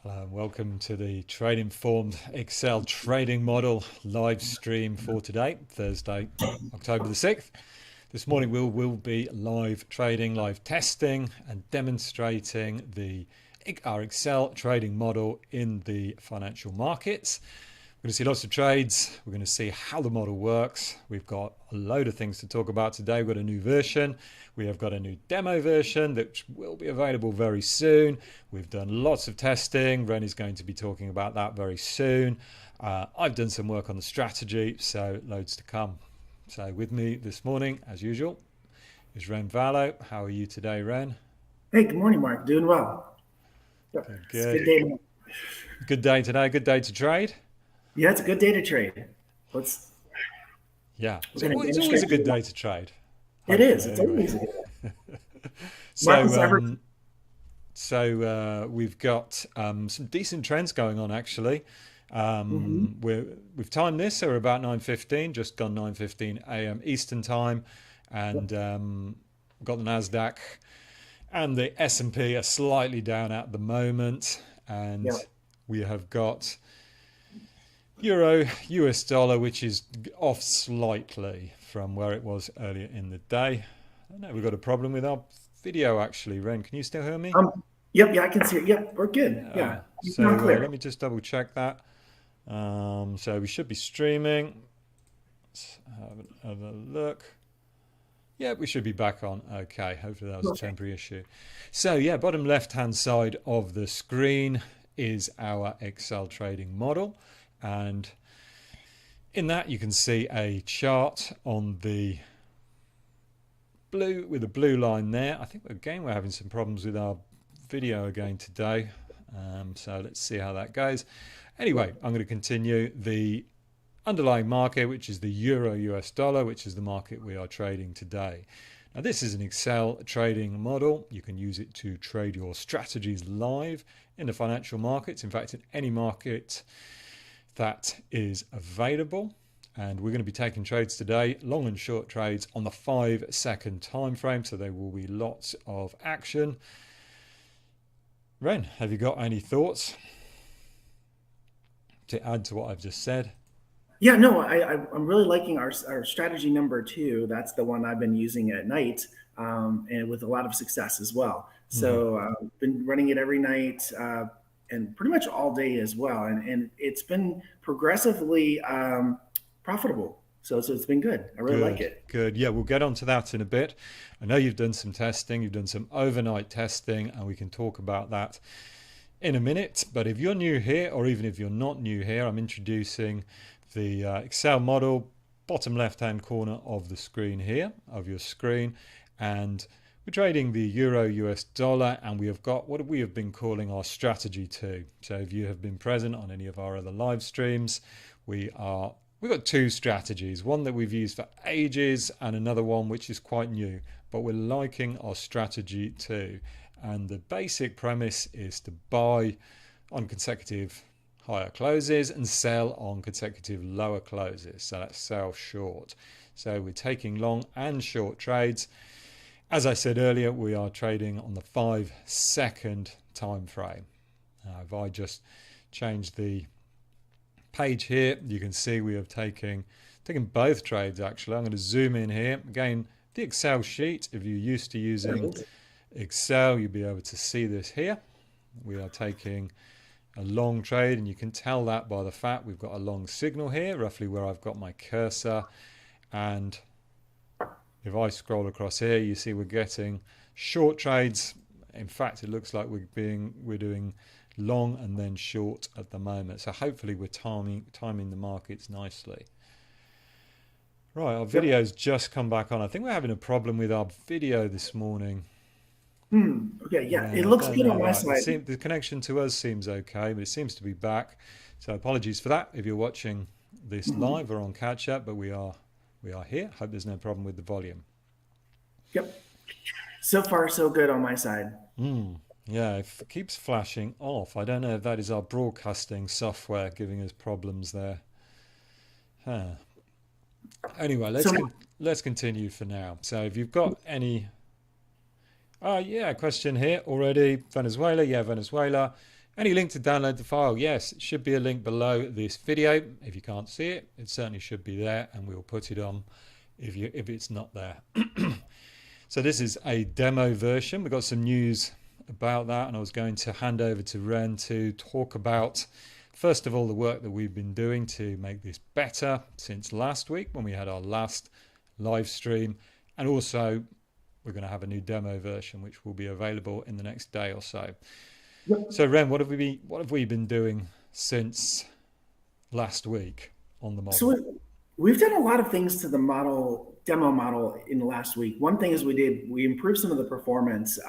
Hello and welcome to the Trade Informed Excel trading model live stream for today, Thursday, October the 6th. This morning we'll be live trading, live testing and demonstrating our Excel trading model in the financial markets. We're going to see lots of trades. We're going to see how the model works. We've got a load of things to talk about today. We've got a new version. We have got a new demo version that will be available very soon. We've done lots of testing. Ren is going to be talking about that very soon. I've done some work on the strategy, so loads to come. So with me this morning, as usual, is Ren Vallow. How are you today, Ren? Hey, good morning, Mark. Doing well. Good, It's a good good. day. Good day today. Good day to trade. Yeah, it's a good day to trade. Let's. Yeah, We're it's going to always, it's always demonstrate. a good day to trade. It is. Hopefully, It's anyway. always a good day. Mark, So, ever. um, we've got some decent trends going on actually. Hmm. We've timed this, so we're about 9:15, just gone 9:15 a.m. Eastern time, and Yep. got the Nasdaq and the S&P are slightly down at the moment, and Yep. we have got Euro US dollar, which is off slightly from where it was earlier in the day. I know we've got a problem with our video actually. Ren, can you still hear me? Yep. Yeah, I can see it. Yep. We're good. Yeah. You sound Let clear. me just double check that. So we should be streaming. Let's have a look. Yeah, we should be back on. Okay, hopefully that was a Okay. temporary issue. So yeah, bottom left hand side of the screen is our Excel trading model. And in that you can see a chart on the blue with a blue line there. I think again we're having some problems with our video again today. So let's see how that goes. Anyway, I'm going to continue the underlying market, which is the Euro US dollar, which is the market we are trading today. Now, this is an Excel trading model. You can use it to trade your strategies live in the financial markets. In fact, in any market that is available. And we're going to be taking trades today, long and short trades on the 5-second time frame. So there will be lots of action. Ren, have you got any thoughts to add to what I've just said? Yeah. No, I'm really liking our strategy number two. That's the one I've been using at night, and with a lot of success as well. Mm-hmm. So been running it every night. And pretty much all day as well, and it's been progressively profitable. So it's been good. I really like Good, it. good. Yeah, we'll get onto that in a bit. I know you've done some testing, you've done some overnight testing, and we can talk about that in a minute. But if you're new here, or even if you're not new here, I'm introducing the Excel model, bottom left-hand corner of the screen here, of your screen. And we're trading the Euro US dollar, and we have got what we have been calling our strategy 2. So if you have been present on any of our other live streams, we've got two strategies, one that we've used for ages and another one which is quite new, but we're liking our strategy 2. And the basic premise is to buy on consecutive higher closes and sell on consecutive lower closes. So that's sell short. So we're taking long and short trades. As I said earlier, we are trading on the 5-second time frame. Now, if I just change the page here, you can see we have taken both trades actually. I'm going to zoom in here. Again, the Excel sheet, if you're used to There it using is. Excel, you'll be able to see this here. We are taking a long trade, and you can tell that by the fact we've got a long signal here, roughly where I've got my cursor. And if I scroll across here, you see we're getting short trades. In fact, it looks like we're doing long and then short at the moment. So hopefully we're timing the markets nicely. Right, our Yep. video's just come back on. I think we're having a problem with our video this morning. Okay. Yeah. It Yeah, I looks don't good know on my why. side. The connection to us seems okay, but it seems to be back. So apologies for that if you're watching this Hmm. live or on catch up, but we are here. Hope there's no problem with the volume. Yep. So far, so good on my side. Yeah, it keeps flashing off. I don't know if that is our broadcasting software giving us problems there. Huh. Anyway, So let's continue for now. So if you've got any, yeah, question here already. Venezuela, yeah, Venezuela. Any link to download the file? Yes, it should be a link below this video. If you can't see it, it certainly should be there, and we'll put it on if it's not there. So this is a demo version. We've got some news about that, and I was going to hand over to Ren to talk about, first of all, the work that we've been doing to make this better since last week when we had our last live stream, and also we're going to have a new demo version which will be available in the next day or so. Yep. So Ren, what have we been doing since last week on the model? So we've done a lot of things to the demo model in the last week. One thing is we improved some of the performance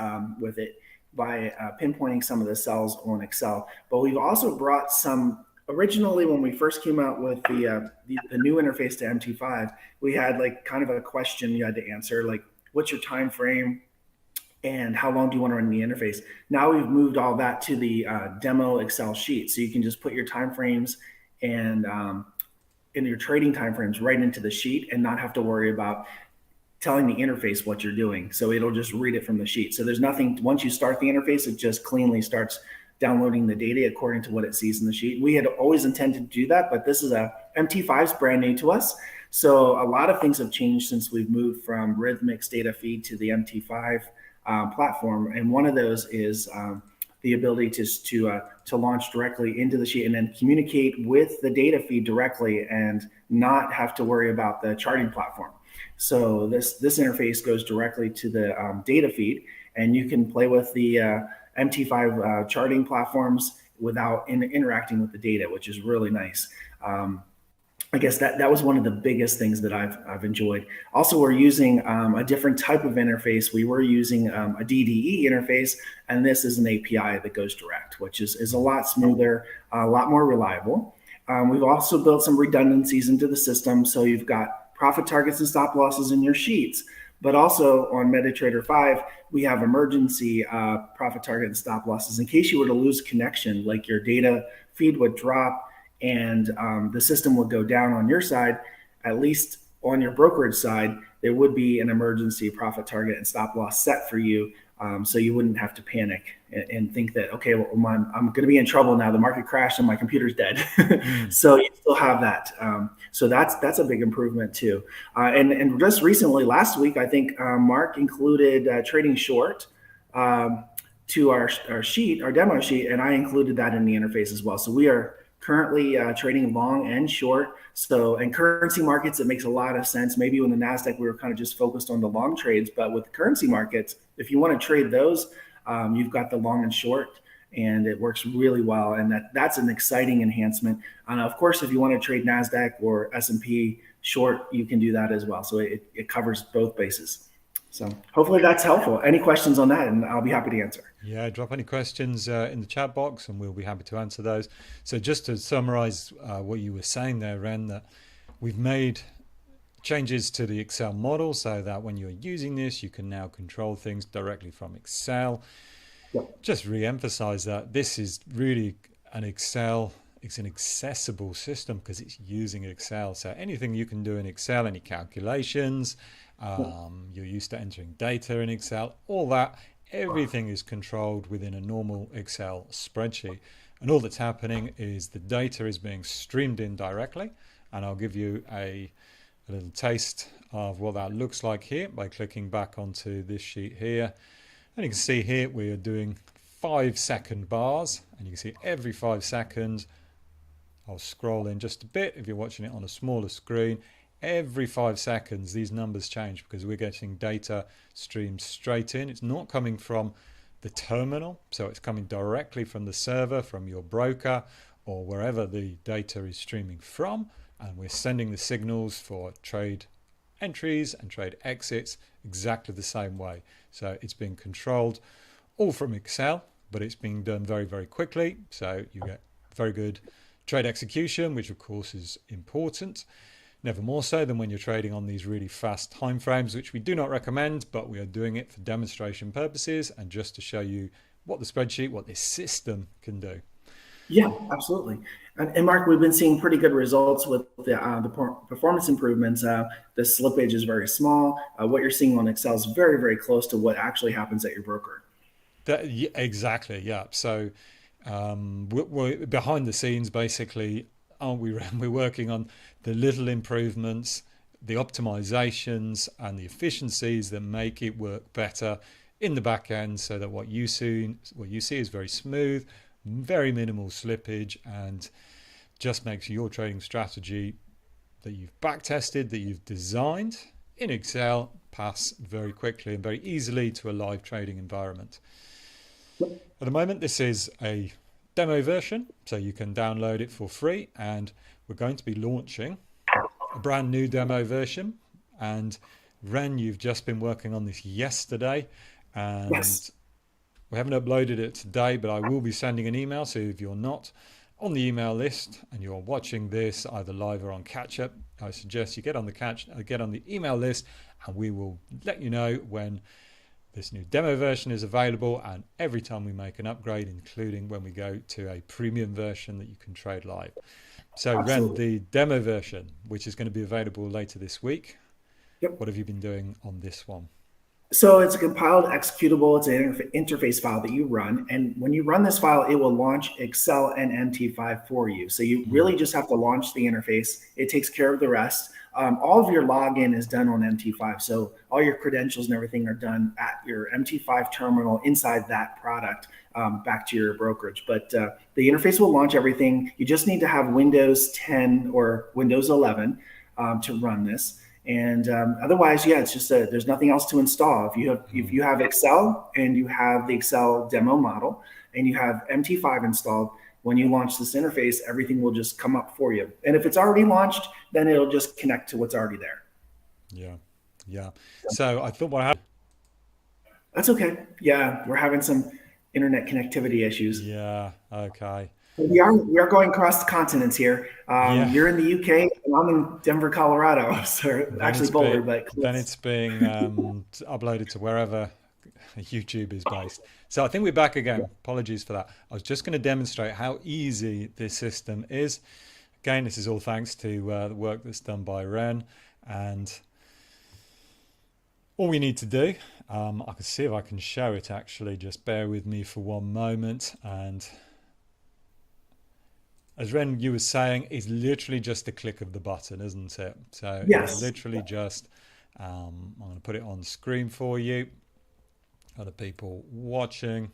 with it by pinpointing some of the cells on Excel. But we've also brought some. Originally, when we first came out with the new interface to MT5, we had like kind of a question you had to answer, like what's your time frame and how long do you want to run the interface? Now we've moved all that to the demo Excel sheet, so you can just put your time frames and in your trading timeframes right into the sheet and not have to worry about telling the interface what you're doing. So it'll just read it from the sheet. So there's nothing, once you start the interface, it just cleanly starts downloading the data according to what it sees in the sheet. We had always intended to do that, but this is MT5's brand new to us. So a lot of things have changed since we've moved from Rhythmic's data feed to the MT5 platform. And one of those is the ability to launch directly into the sheet and then communicate with the data feed directly and not have to worry about the charting platform. So this interface goes directly to the data feed, and you can play with the MT5 charting platforms without interacting with the data, which is really nice. I guess that was one of the biggest things that I've enjoyed. Also, we're using a different type of interface. We were using a DDE interface, and this is an API that goes direct, which is a lot smoother, a lot more reliable. We've also built some redundancies into the system, so you've got profit targets and stop losses in your sheets. But also on MetaTrader 5, we have emergency profit target and stop losses in case you were to lose connection, like your data feed would drop and the system would go down on your side. At least on your brokerage side, there would be an emergency profit target and stop loss set for you, so you wouldn't have to panic and think that, okay, well, I'm going to be in trouble now. The market crashed and my computer's dead. So you still have that. So that's a big improvement too. And just recently, last week, I think Mark included trading short to our sheet, our demo sheet, and I included that in the interface as well. So we are currently trading long and short. So in currency markets, it makes a lot of sense. Maybe when the NASDAQ, we were kind of just focused on the long trades, but with currency markets, if you want to trade those, you've got the long and short, and it works really well. And that's an exciting enhancement. And of course, if you want to trade NASDAQ or S&P short, you can do that as well. So it covers both bases. So hopefully that's helpful. Any questions on that, and I'll be happy to answer. Yeah, drop any questions in the chat box and we'll be happy to answer those. So just to summarize what you were saying there, Ren, that we've made changes to the Excel model so that when you're using this, you can now control things directly from Excel. Yep. Just re-emphasize that this is really an Excel, it's an accessible system because it's using Excel. So anything you can do in Excel, any calculations, you're used to entering data in Excel, all that, everything is controlled within a normal Excel spreadsheet. And all that's happening is the data is being streamed in directly. And I'll give you a little taste of what that looks like here by clicking back onto this sheet here. And you can see here we are doing 5-second bars, and you can see every 5 seconds, I'll scroll in just a bit if you're watching it on a smaller screen. Every 5 seconds these numbers change because we're getting data streamed straight in. It's not coming from the terminal, so it's coming directly from the server, from your broker, or wherever the data is streaming from, and we're sending the signals for trade entries and trade exits exactly the same way. So it's being controlled all from Excel, but it's being done very, very quickly, so you get very good trade execution, which of course is important. Never more so than when you're trading on these really fast time frames, which we do not recommend, but we are doing it for demonstration purposes and just to show you what the spreadsheet, what this system can do. Yeah, absolutely. And Mark, we've been seeing pretty good results with the performance improvements. The slippage is very small. What you're seeing on Excel is very, very close to what actually happens at your broker. Exactly, yeah. So We're behind the scenes, basically, aren't we? We're working on the little improvements, the optimizations, and the efficiencies that make it work better in the back end, so that what you see is very smooth, very minimal slippage, and just makes your trading strategy that you've back tested, that you've designed in Excel, pass very quickly and very easily to a live trading environment. At the moment, this is a demo version, so you can download it for free, and we're going to be launching a brand new demo version. And Ren, you've just been working on this yesterday, and Yes. we haven't uploaded it today, but I will be sending an email. So if you're not on the email list and you're watching this either live or on catch up, I suggest you get on the email list, and we will let you know when this new demo version is available, and every time we make an upgrade, including when we go to a premium version that you can trade live. So Ren, Absolutely. the demo version, which is going to be available later this week, Yep. what have you been doing on this one? So it's a compiled executable. It's an interface file that you run. And when you run this file, it will launch Excel and MT5 for you. So you Hmm. really just have to launch the interface. It takes care of the rest. All of your login is done on MT5. So all your credentials and everything are done at your MT5 terminal inside that product, back to your brokerage. But the interface will launch everything. You just need to have Windows 10 or Windows 11 to run this. And otherwise, yeah, it's just there's nothing else to install. If Hmm. you have Excel and you have the Excel demo model and you have MT5 installed, when you launch this interface, everything will just come up for you. And if it's already launched, then it'll just connect to what's already there. Yeah. Yeah. So I thought what happened. That's okay. Yeah, we're having some internet connectivity issues. Yeah. Okay. We are going across the continents here. Yeah. You're in the UK, and I'm in Denver, Colorado. So Then actually it's Boulder, be but then close. it's being uploaded to wherever YouTube is based. So I think we're back again. Apologies for that. I was just going to demonstrate how easy this system is. Again, this is all thanks to the work that's done by Ren. And all we need to do, I can see if I can show it actually. Just bear with me for one moment. And as Ren, you were saying, it's literally just a click of the button, isn't it? So it's Yes. literally just, I'm going to put it on screen for you. Other people watching.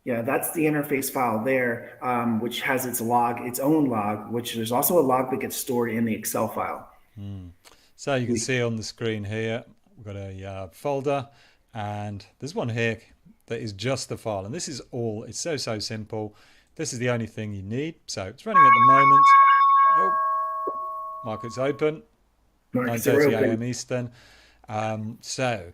Yeah, that's the interface file there, which has its own log, which there's also a log that gets stored in the Excel file. Hmm. So you can see on the screen here, we've got a folder, and there's one here that is just the file. And this is all, it's so simple. This is the only thing you need. So it's running at the moment. Oh, market's open, Markets are 9:30 open. a.m. Eastern. So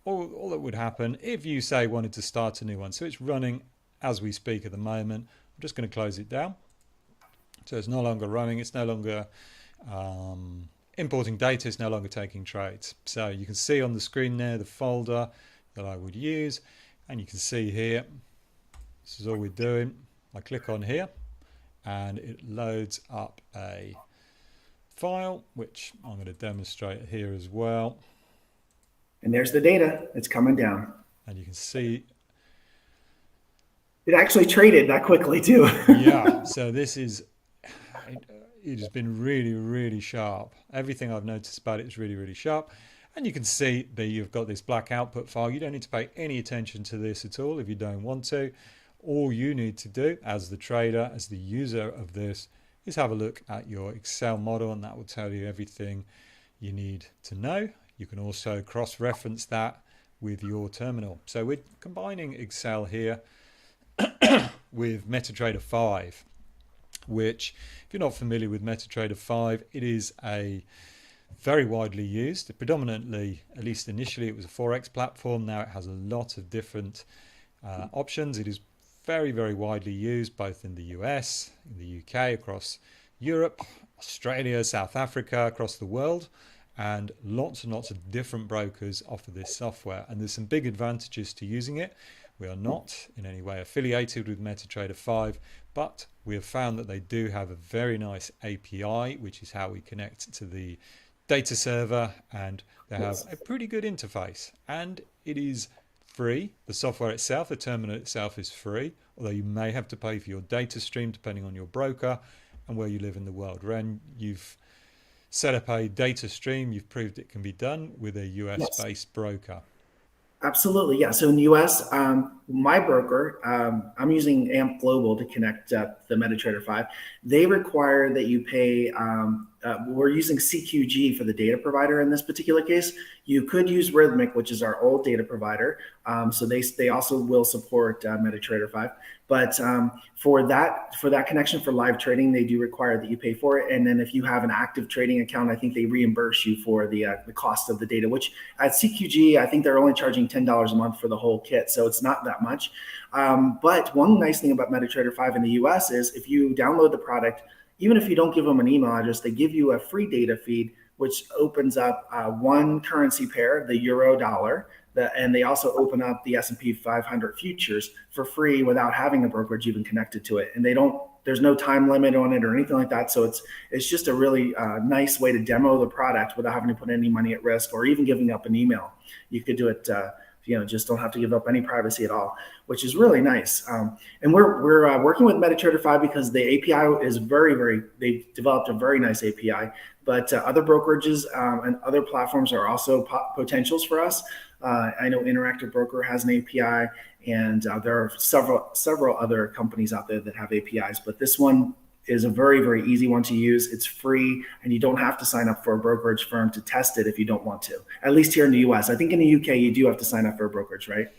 all that would happen if you say wanted to start a new one. So it's running as we speak at the moment. I'm just going to close it down. So it's no longer running. It's no longer importing data. It's no longer taking trades. So you can see on the screen there the folder that I would use, and you can see here, this is all we're doing. I click on here and it loads up a file, which I'm going to demonstrate here as well. And there's the data. It's coming down. And you can see, It actually traded that quickly too. yeah, so this is, it has been really sharp. Everything I've noticed about it is really sharp. And you can see that you've got this black output file. You don't need to pay any attention to this at all if you don't want to. All you need to do as the trader, as the user of this, is have a look at your Excel model, and that will tell you everything you need to know. You can also cross-reference that with your terminal. So we're combining Excel here with MetaTrader 5, which, if you're not familiar with MetaTrader 5, it is a very widely used, predominantly, at least initially, it was a Forex platform. Now it has a lot of different options. It is very widely used both in the US, in the UK, across Europe, Australia, South Africa, across the world. And lots of different brokers offer this software. And there's some big advantages to using it. We are not in any way affiliated with MetaTrader 5, but we have found that they do have a very nice API, which is how we connect to the data server, and they have Yes. a pretty good interface. And it is free. The software itself, the terminal itself, is free, although you may have to pay for your data stream depending on your broker and where you live in the world. Ren, you've set up a data stream. You've proved it can be done with a US Yes. based broker. Absolutely, yeah. So in the U.S., my broker, I'm using AMP Global to connect the MetaTrader 5. They require that you pay. We're using CQG for the data provider in this particular case. You could use Rhythmic, which is our old data provider. So they also will support MetaTrader 5. But for that connection for live trading, they do require that you pay for it. And then if you have an active trading account, I think they reimburse you for the cost of the data. Which at CQG, I think they're only charging $10 a month for the whole kit, so it's not that much. But one nice thing about MetaTrader 5 in the US is if you download the product, even if you don't give them an email address, they give you a free data feed, which opens up one currency pair, the euro dollar, and they also open up the S&P 500 futures for free without having a brokerage even connected to it. And there's no time limit on it or anything like that. So it's just a really nice way to demo the product without having to put any money at risk or even giving up an email. You could do it, just don't have to give up any privacy at all, which is really nice. And we're working with MetaTrader 5 because the API is they've developed a very nice API, but other brokerages and other platforms are also potentials for us. I know Interactive Broker has an API, and there are several other companies out there that have APIs, but this one is a very, very easy one to use. It's free, and you don't have to sign up for a brokerage firm to test it if you don't want to, at least here in the US. I think in the UK, you do have to sign up for a brokerage, right?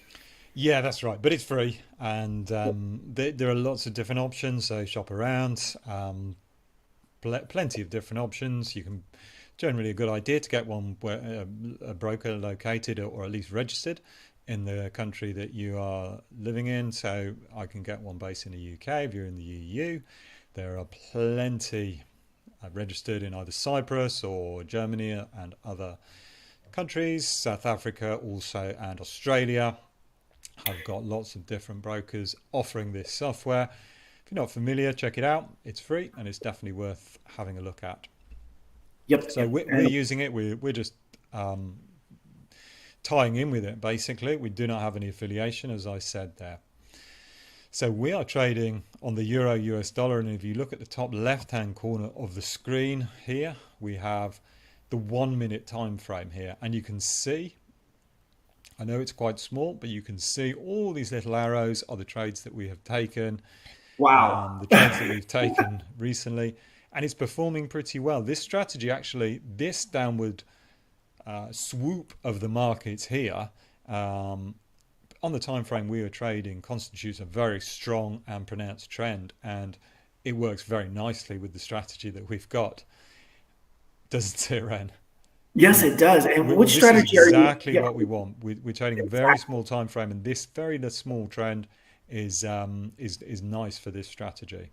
Yeah, that's right, but it's free, and there are lots of different options. So shop around, plenty of different options. You can generally a good idea to get one where a broker located or at least registered in the country that you are living in. So I can get one based in the UK. If you're in the EU, there are plenty registered in either Cyprus or Germany and other countries. South Africa also, and Australia have got lots of different brokers offering this software. If you're not familiar, check it out. It's free and it's definitely worth having a look at. Yep. So we're using it. We're just tying in with it, basically. We do not have any affiliation, as I said there. So we are trading on the euro US dollar, and if you look at the top left hand corner of the screen here, we have the 1 minute time frame here, and you can see, I know it's quite small, but you can see all these little arrows are the trades that we have taken. Wow. The trades that we've taken recently, and it's performing pretty well. This strategy, actually, this downward swoop of the markets here on the time frame we are trading constitutes a very strong and pronounced trend, and it works very nicely with the strategy that we've got, doesn't it, Ren? Yes, it does. And which This is strategy are you? exactly Yeah, what we want. We're trading a very small time frame, and this very small trend is nice for this strategy.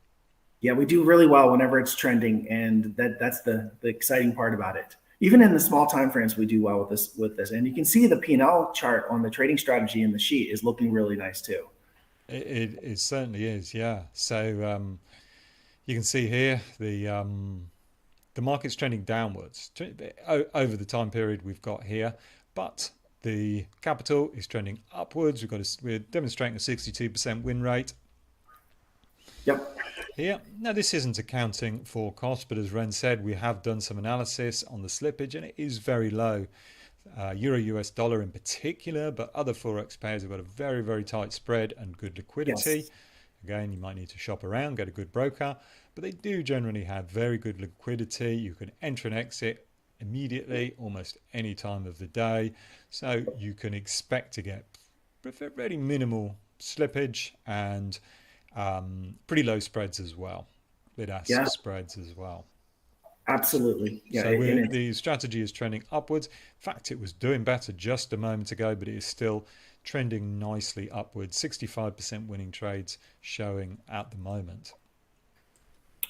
yeah, we do really well whenever it's trending, and that's the exciting part about it. Even in the small time frames, we do well with this. And you can see the P&L chart on the trading strategy in the sheet is looking really nice too. It certainly is, yeah. So you can see here the market's trending downwards over the time period we've got here, but the capital is trending upwards. We're demonstrating a 62% win rate. Yep. Here. Now, this isn't accounting for cost, but as Ren said, we have done some analysis on the slippage, and it is very low. Euro US dollar in particular, but other forex pairs have got a very, very tight spread and good liquidity. Yes. Again, you might need to shop around, get a good broker, but they do generally have very good liquidity. You can enter and exit immediately, almost any time of the day. So you can expect to get very minimal slippage and pretty low spreads as well, bid-ask Yeah. spreads as well. Absolutely. Yeah. So the strategy is trending upwards. In fact, it was doing better just a moment ago, but it is still trending nicely upwards. 65% winning trades showing at the moment.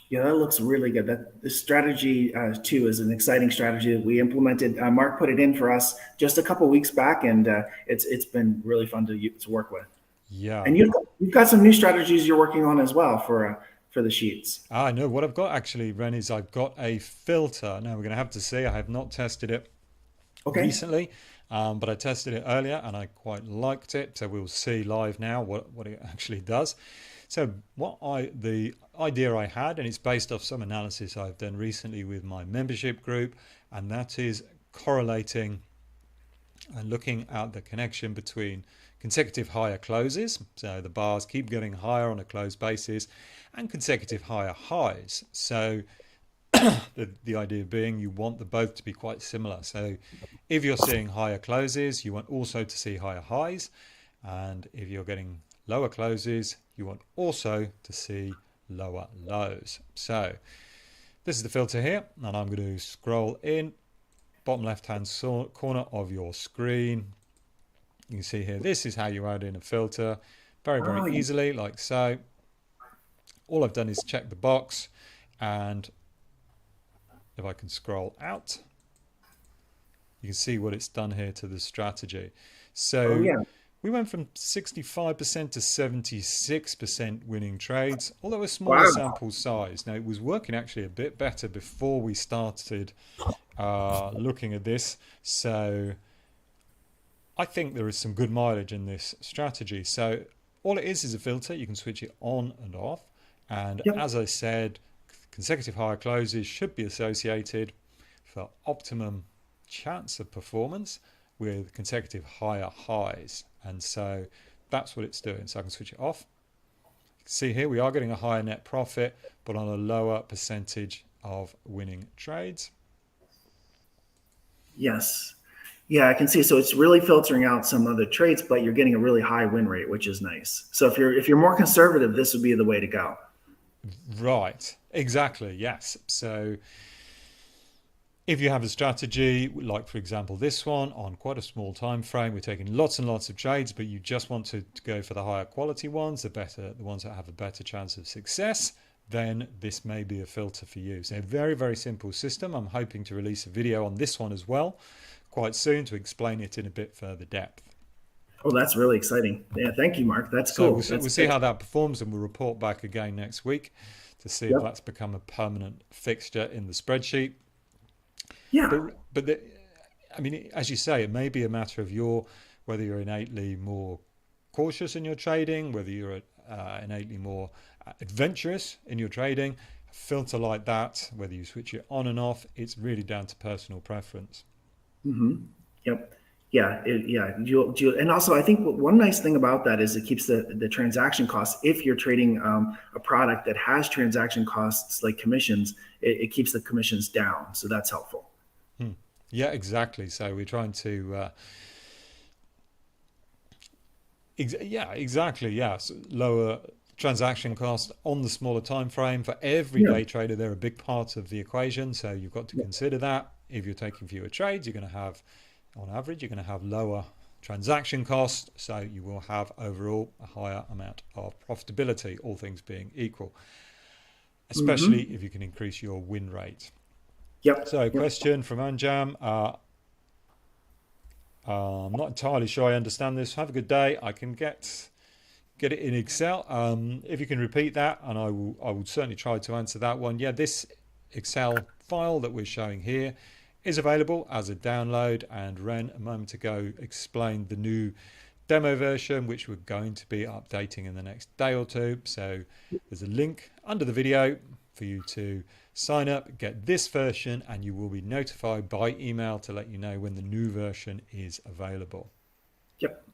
Yeah, that looks really good. This strategy too is an exciting strategy that we implemented. Mark put it in for us just a couple weeks back, and it's been really fun to work with. Yeah. And you've got some new strategies you're working on as well for for the sheets. I know what I've got actually, Ren, is I've got a filter. Now we're going to have to see. I have not tested it Okay. recently, but I tested it earlier and I quite liked it. So we'll see live now what it actually does. So the idea I had, and it's based off some analysis I've done recently with my membership group, and that is correlating and looking at the connection between consecutive higher closes, so the bars keep getting higher on a closed basis, and consecutive higher highs. So the idea being you want them both to be quite similar. So if you're seeing higher closes, you want also to see higher highs, and if you're getting lower closes, you want also to see lower lows. So this is the filter here, and I'm going to scroll in bottom left hand corner of your screen. You can see here, this is how you add in a filter very Oh, easily, like so. All I've done is check the box, and if I can scroll out, you can see what it's done here to the strategy. oh So yeah. we went from 65% to 76% winning trades, although a smaller Wow. sample size. Now, it was working actually a bit better before we started looking at this. So I think there is some good mileage in this strategy. So all it is a filter. You can switch it on and off. And Yep. as I said, consecutive higher closes should be associated for optimum chance of performance with consecutive higher highs. And so that's what it's doing. So I can switch it off. See here, we are getting a higher net profit, but on a lower percentage of winning trades. Yes. Yeah, I can see. So it's really filtering out some other traits, but you're getting a really high win rate, which is nice. So if you're more conservative, this would be the way to go. Right, exactly, yes. So if you have a strategy, like for example this one, on quite a small time frame, we're taking lots and lots of trades, but you just want to go for the higher quality ones, the ones that have a better chance of success, then this may be a filter for you. So a very simple system. I'm hoping to release a video on this one as well quite soon to explain it in a bit further depth. Oh, that's really exciting. Yeah, thank you, Mark. That's So cool. we'll see how that performs, and we'll report back again next week to see if Yep. that's become a permanent fixture in the spreadsheet. Yeah. But I mean, as you say, it may be a matter of whether you're innately more cautious in your trading, whether you're innately more adventurous in your trading. A filter like that, whether you switch it on and off, it's really down to personal preference. Mm-hmm. Yep. Yeah. Yeah. And also, I think one nice thing about that is it keeps the transaction costs. If you're trading a product that has transaction costs like commissions, it keeps the commissions down. So that's helpful. Hmm. Yeah, exactly. So we're trying to, yeah, exactly. Yeah, so lower transaction cost on the smaller time frame for every Yeah. day trader. They're a big part of the equation. So you've got to consider that. If you're taking fewer trades, you're going to have, on average, you're going to have lower transaction costs. So you will have overall a higher amount of profitability, all things being equal, especially Mm-hmm. if you can increase your win rate. Yep. So, Yep. question from Anjam. I'm not entirely sure I understand this. Have a good day. I can get it in Excel. If you can repeat that, and I will certainly try to answer that one. Yeah, this Excel file that we're showing here is available as a download, and Ren a moment ago explained the new demo version, which we're going to be updating in the next day or two. So there's a link under the video for you to sign up, get this version, and you will be notified by email to let you know when the new version is available. Yep.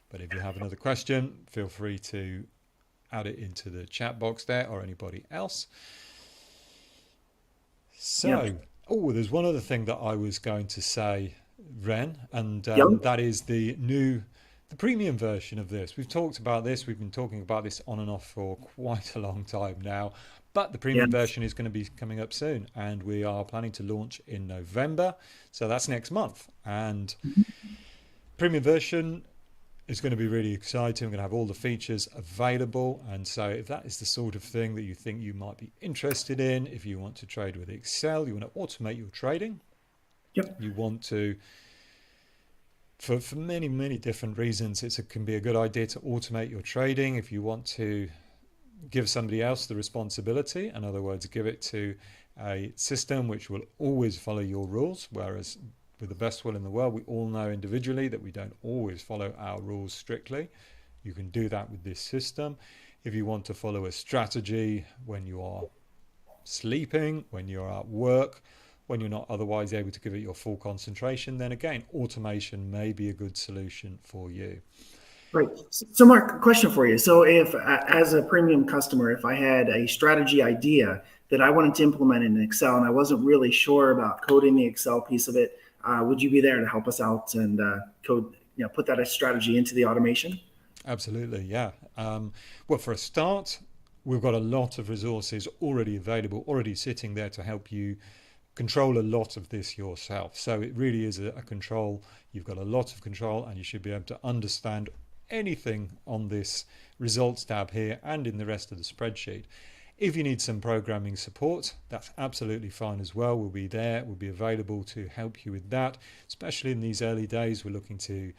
But if you have another question, feel free to add it into the chat box there, or anybody else. So, Yep. oh, there's one other thing that I was going to say, Ren, and Yep. that is the premium version of this. We've talked about this. We've been talking about this on and off for quite a long time now. But the premium Yes. version is going to be coming up soon, and we are planning to launch in November. So that's next month. And premium version is going to be really exciting. We're going to have all the features available. And so if that is the sort of thing that you think you might be interested in, if you want to trade with Excel, you want to automate your trading, Yep. you want to, for many different reasons, can be a good idea to automate your trading. If you want to give somebody else the responsibility. In other words, give it to a system which will always follow your rules, whereas with the best will in the world, we all know individually that we don't always follow our rules strictly. You can do that with this system. If you want to follow a strategy when you are sleeping, when you're at work, when you're not otherwise able to give it your full concentration, then again, automation may be a good solution for you. Right. So, Mark, question for you. So, if as a premium customer, if I had a strategy idea that I wanted to implement in Excel and I wasn't really sure about coding the Excel piece of it, would you be there to help us out and code, put that as strategy into the automation? Absolutely, yeah. Well, for a start, we've got a lot of resources already available, already sitting there to help you control a lot of this yourself. So it really is a control. You've got a lot of control, and you should be able to understand anything on this results tab here and in the rest of the spreadsheet. If you need some programming support, that's absolutely fine as well. We'll be there. We'll be available to help you with that, especially in these early days. We're looking to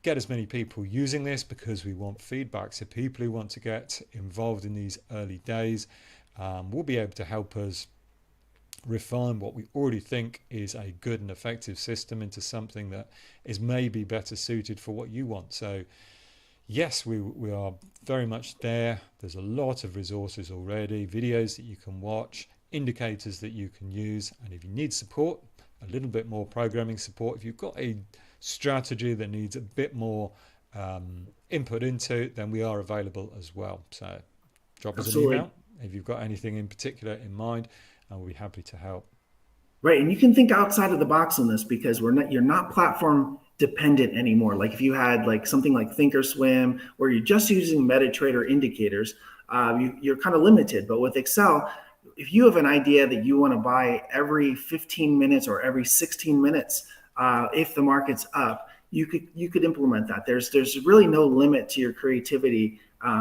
get as many people using this because we want feedback. So people who want to get involved in these early days will be able to help us refine what we already think is a good and effective system into something that is maybe better suited for what you want. So yes, we are very much there. There's a lot of resources already, videos that you can watch, indicators that you can use. And if you need support, a little bit more programming support, if you've got a strategy that needs a bit more input into, then we are available as well. So drop us an email if you've got anything in particular in mind, and we'll be happy to help. Right, and you can think outside of the box on this because you're not platform dependent anymore. Like if you had like something like Thinkorswim, where you're just using MetaTrader indicators, you're kind of limited. But with Excel, if you have an idea that you want to buy every 15 minutes or every 16 minutes, if the market's up, you could implement that. There's really no limit to your creativity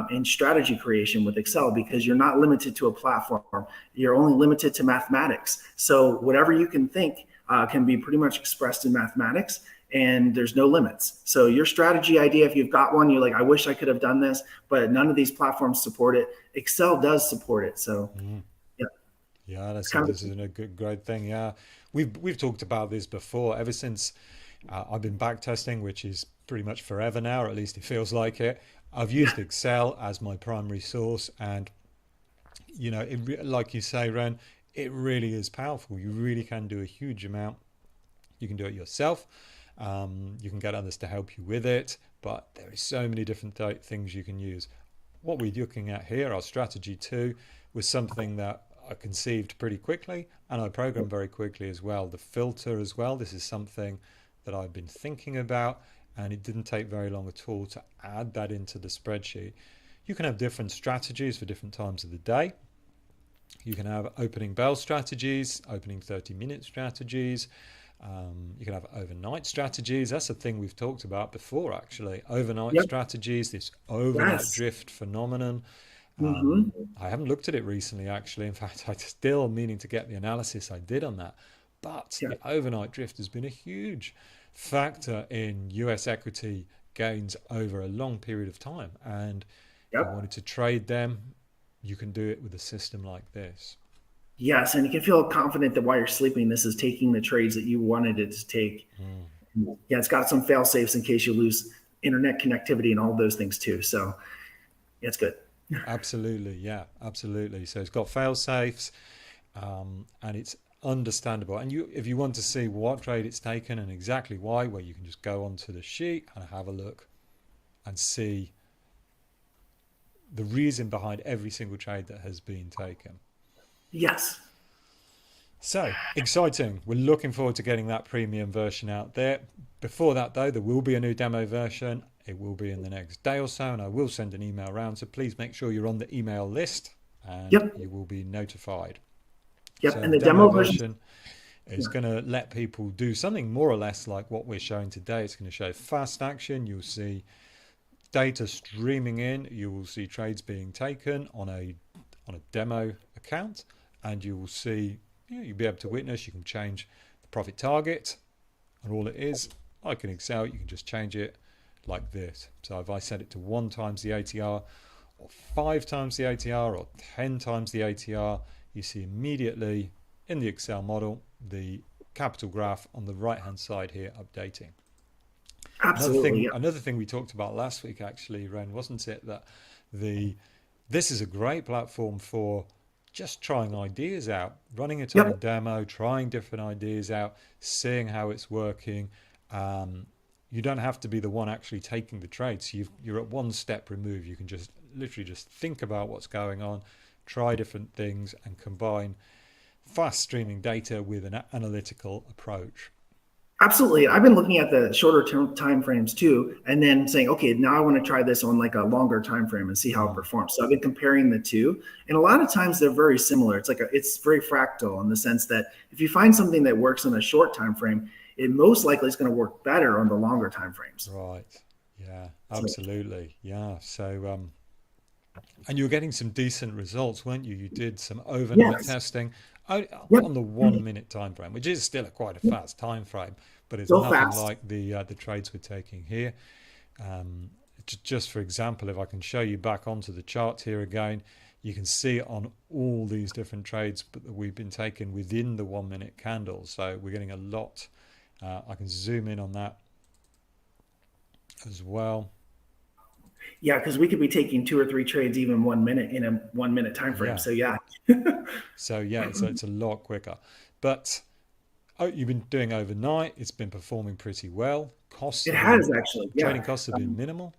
in strategy creation with Excel because you're not limited to a platform. You're only limited to mathematics. So whatever you can think can be pretty much expressed in mathematics, and there's no limits. So your strategy idea, if you've got one, you're like, I wish I could have done this, but none of these platforms support it. Excel does support it. So yeah, this is a great thing. Yeah, we've talked about this before. Ever since I've been backtesting, which is pretty much forever now, or at least it feels like it. I've used Excel as my primary source, and like you say, Ren, it really is powerful. You really can do a huge amount. You can do it yourself. You can get others to help you with it, but there is so many different things you can use. What we're looking at here, our strategy 2, was something that I conceived pretty quickly, and I programmed very quickly as well. The filter as well. This is something that I've been thinking about, and it didn't take very long at all to add that into the spreadsheet. You can have different strategies for different times of the day. You can have opening bell strategies, opening 30-minute strategies. You can have overnight strategies. That's a thing we've talked about before, actually. Overnight strategies, this overnight drift phenomenon. I haven't looked at it recently, actually. In fact, I'm still meaning to get the analysis I did on that. But the overnight drift has been a huge factor in US equity gains over a long period of time. And if you wanted to trade them, you can do it with a system like this. Yes, and you can feel confident that while you're sleeping, this is taking the trades that you wanted it to take. Yeah, it's got some fail safes in case you lose internet connectivity and all those things too. So yeah, it's good. Absolutely, yeah, absolutely. So it's got fail safes, and it's understandable. And if you want to see what trade it's taken and exactly why, well, you can just go onto the sheet and have a look and see the reason behind every single trade that has been taken. Yes. So exciting. We're looking forward to getting that premium version out there. Before that, though, there will be a new demo version. It will be in the next day or so, and I will send an email around. So please make sure you're on the email list, and you will be notified. So and the demo version is going to let people do something more or less like what we're showing today. It's going to show fast action. You'll see data streaming in. You will see trades being taken on a demo account, and you will see, you'll be able to witness. You can change the profit target, and all it is, like in Excel, you can just change it like this. So if I set it to 1 times the ATR, or 5 times the ATR or 10 times the ATR, you see immediately in the Excel model the capital graph on the right hand side here updating. Absolutely. Yeah. Another thing we talked about last week, actually, Ren, wasn't it, that this is a great platform for just trying ideas out, running it on a Yep. demo, trying different ideas out, seeing how it's working. You don't have to be the one actually taking the trade. So you're at one step removed. You can just literally just think about what's going on, try different things, and combine fast streaming data with an analytical approach. Absolutely. I've been looking at the shorter term time frames too, and then saying, okay, now I want to try this on like a longer time frame and see how it performs. So I've been comparing the two, and a lot of times they're very similar. It's very fractal in the sense that if you find something that works in a short time frame, it most likely is going to work better on the longer time frames. Right. Yeah, So, absolutely. Yeah. So, and you were getting some decent results, weren't you? You did some overnight yes. testing Yep. on the 1 minute time frame, which is still quite a Yep. fast time frame, but it's So nothing fast. like the trades we're taking here. Um, just for example, if I can show you back onto the chart here again, you can see on all these different trades that we've been taking within the 1 minute candle. So we're getting a lot. I can zoom in on that as well. Yeah, because we could be taking 2 or 3 trades even 1 minute in a 1 minute time frame. Yeah. So yeah, So yeah, it's a lot quicker. But you've been doing overnight. It's been performing pretty well. Costs it have been has actually. Yeah. Trading costs have been minimal.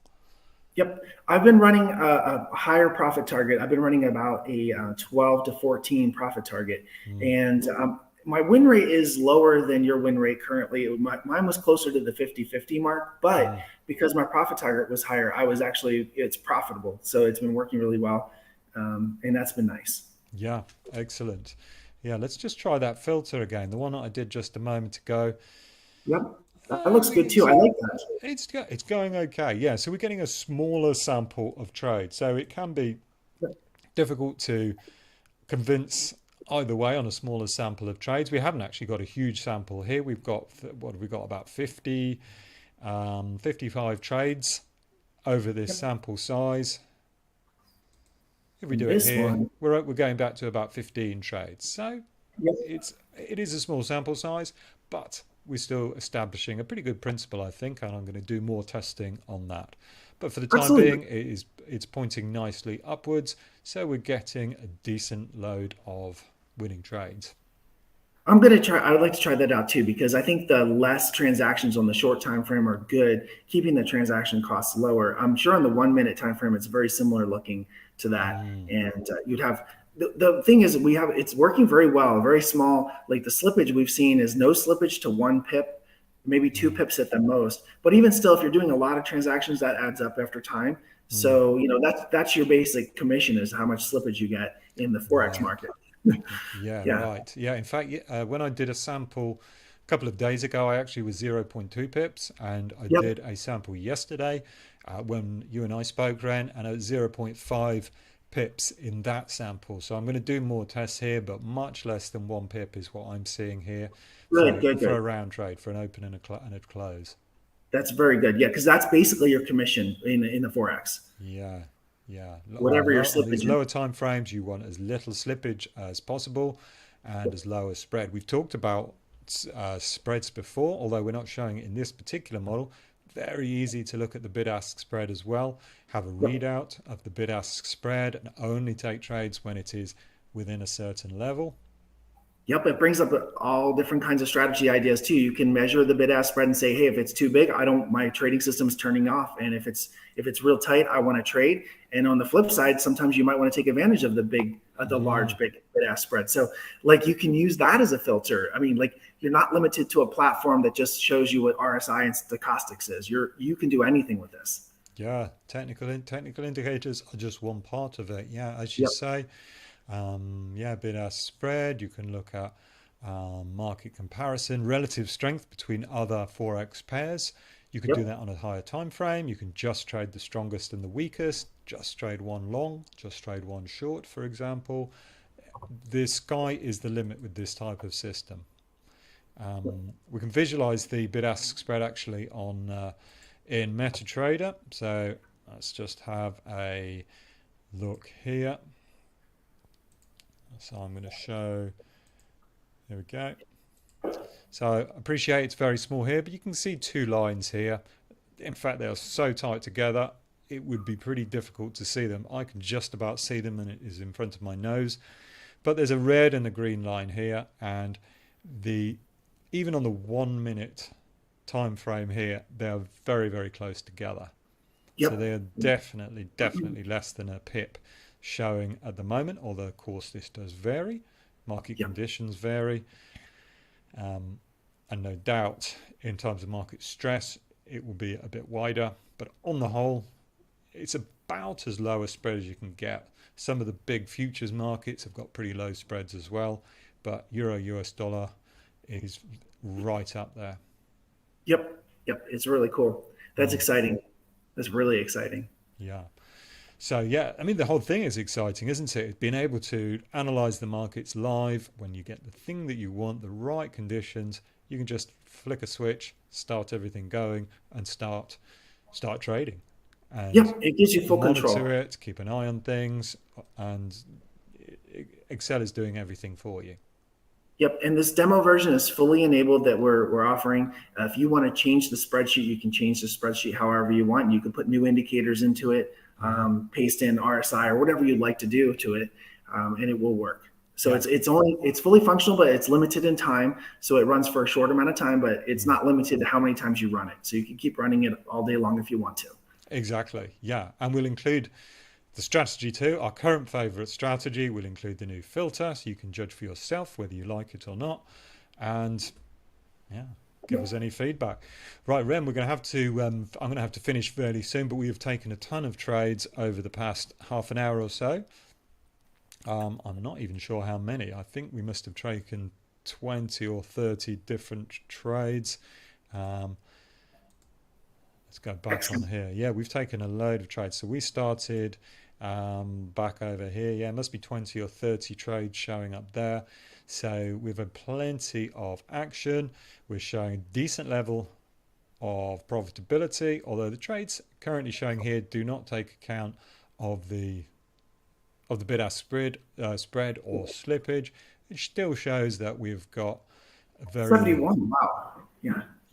Yep. I've been running a higher profit target. I've been running about a 12 to 14 profit target. Mm, And my win rate is lower than your win rate currently. Mine was closer to the 50-50 mark, but mm. because my profit target was higher, it's profitable. So it's been working really well. And that's been nice. Yeah, excellent. Yeah, let's just try that filter again. The one that I did just a moment ago. Yep. That looks good too. It's I like that. it's going okay. Yeah, so we're getting a smaller sample of trade, so it can be Yep. difficult to convince either way on a smaller sample of trades. We haven't actually got a huge sample here. We've got what have we got, about 50, 55 trades over this Yep. sample size. If we And do it this here, one, we're going back to about 15 trades. So yep. it is a small sample size, but we're still establishing a pretty good principle, I think, and I'm going to do more testing on that. But for the time Absolutely. being, it's pointing nicely upwards, so we're getting a decent load of winning trades. I'm gonna try. I would like to try that out too because I think the less transactions on the short time frame are good, keeping the transaction costs lower. I'm sure on the 1 minute time frame, it's very similar looking to that, Mm, and you'd have the thing is we have it's working very well, very small. Like the slippage we've seen is no slippage to 1 pip, maybe two mm, pips at the most. But even still, if you're doing a lot of transactions, that adds up after time. mm. So that's your basic commission is how much slippage you get in the forex Right. market. Yeah, Yeah. right. Yeah, in fact, when I did a sample a couple of days ago, I actually was zero point 0.2 pips, and I Yep. did a sample yesterday when you and I spoke, Ren, and it was zero point 0.5 pips in that sample. So I'm going to do more tests here, but much less than 1 pip is what I'm seeing here Good. Good. for Good. a round trade, for an open and a close. That's very good. Yeah, because that's basically your commission in the forex. Yeah, yeah. Whatever your On these slippage is. lower time frames, you want as little slippage as possible and as low a spread. We've talked about spreads before, although we're not showing it in this particular model. Very easy to look at the bid-ask spread as well. Have a Yep. readout of the bid-ask spread and only take trades when it is within a certain level. Yep, it brings up all different kinds of strategy ideas too. You can measure the bid ask spread and say, hey, if it's too big, I don't my trading system's turning off. And if it's real tight, I want to trade. And on the flip side, sometimes you might want to take advantage of the Mm, large big bid ask spread. So like you can use that as a filter. I mean, like you're not limited to a platform that just shows you what RSI and stochastics is. You can do anything with this. yeah, technical indicators are just one part of it. Yeah, as you Yep. say. Yeah, bid-ask spread. You can look at market comparison, relative strength between other forex pairs. You can do Yep. that on a higher time frame. You can just trade the strongest and the weakest. Just trade one long. Just trade one short, for example. The sky is the limit with this type of system. We can visualize the bid-ask spread actually on in MetaTrader. So let's just have a look here. So I'm going to show, there we go. So I appreciate it's very small here, but you can see two lines here. In fact, they are so tight together, it would be pretty difficult to see them. I can just about see them and it is in front of my nose. But there's a red and a green line here, and even on the 1 minute time frame here, they are very, very close together. Yep. So they are definitely less than a pip showing at the moment, although of course this does vary. Market conditions vary. And no doubt in terms of market stress, it will be a bit wider. But on the whole, it's about as low a spread as you can get. Some of the big futures markets have got pretty low spreads as well, but Euro US dollar is right up there. Yep. It's really cool. That's exciting. That's really exciting. Yeah. So yeah, I mean, the whole thing is exciting, isn't it? Being able to analyze the markets live when you get the thing that you want, the right conditions, you can just flick a switch, start everything going, and start trading. And it gives you full control. Monitor it, keep an eye on things, and Excel is doing everything for you. Yep, and this demo version is fully enabled that we're offering. If you want to change the spreadsheet, you can change the spreadsheet however you want. You can put new indicators into it, paste in RSI or whatever you'd like to do to it, and it will work. So it's fully functional, but it's limited in time. So it runs for a short amount of time, but it's not limited to how many times you run it. So you can keep running it all day long if you want to. Exactly, yeah, and we'll include the strategy too. Our current favorite strategy will include the new filter, so you can judge for yourself whether you like it or not, and give us any feedback. Right, Ren, we're going to have to I'm going to have to finish fairly soon, but we have taken a ton of trades over the past half an hour or so. I'm not even sure how many. I think we must have taken 20 or 30 different trades. Let's go back on here. Yeah, we've taken a load of trades. So we started back over here. Yeah, it must be 20 or 30 trades showing up there. So we've had plenty of action. We're showing a decent level of profitability, although the trades currently showing here do not take account of the bid-ask spread or slippage. It still shows that we've got a very 71. Wow.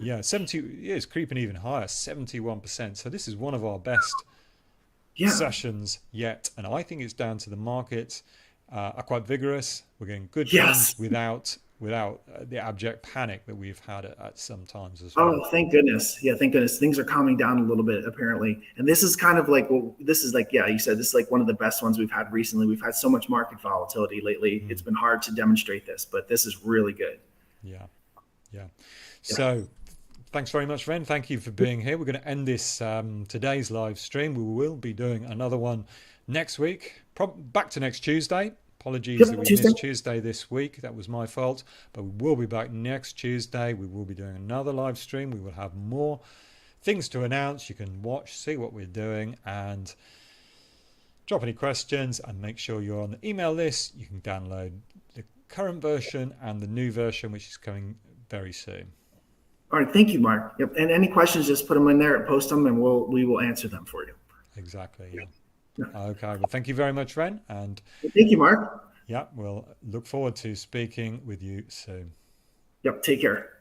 Yeah, 70 is creeping even higher, 71%. So this is one of our best sessions yet, and I think it's down to the markets are quite vigorous. We're getting good things without the abject panic that we've had at some times as well. Oh, thank goodness. Yeah, thank goodness. Things are calming down a little bit, apparently. And this is kind of like, you said, this is like one of the best ones we've had recently. We've had so much market volatility lately. It's been hard to demonstrate this, but this is really good. Yeah. So thanks very much, Ren. Thank you for being here. We're going to end this today's live stream. We will be doing another one next week, back to next Tuesday. Apologies that we missed Tuesday this week. That was my fault. But we will be back next Tuesday. We will be doing another live stream. We will have more things to announce. You can watch, see what we're doing, and drop any questions, and make sure you're on the email list. You can download the current version and the new version, which is coming very soon. All right, thank you, Mark. Yep, and any questions, just put them in there, post them, and we will answer them for you. Exactly. Yeah. Okay. Well, thank you very much, Ren, and thank you, Mark. Yeah, we'll look forward to speaking with you soon. Yep. Take care.